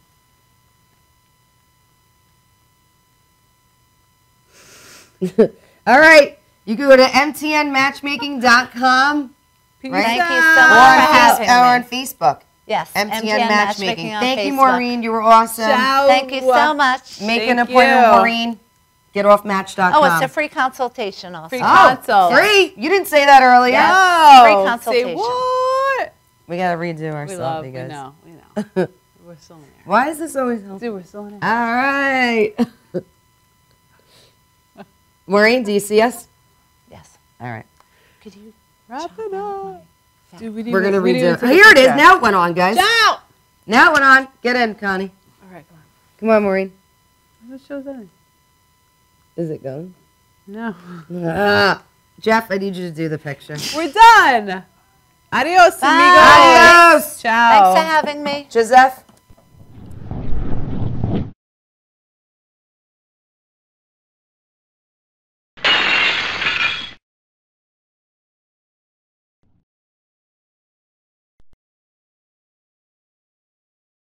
All right, you can go to mtnmatchmaking.com. Peace Right? Thank you out. so Or much on, for having or on me. Facebook. Yes, MTN Matchmaking. on Thank you, Facebook. Maureen. You were awesome. Ciao. Thank you so much. Make Thank an appointment, you. Maureen. GetOffMatch.com. Oh, it's a free consultation also. Free Oh, consult. free? You didn't say that earlier. Yes. No. Free Say consultation. what? We got to redo our We love. selfie, We guys. know. We know. We're still in there. Why is this always helpful? Dude, we're still in there. All right. Maureen, do you see us? Yes. All right. Could you Wrap it up. Dude, We're going to redo it. Here it is. Now it went on, guys. Ciao. Now it went on. Get in, Connie. All right, come on. Come on, Maureen. What shows that? Is it going? No. Jeff, I need you to do the picture. We're done. Adios, Bye. amigos. Adios. Ciao. Thanks for having me. Joseph.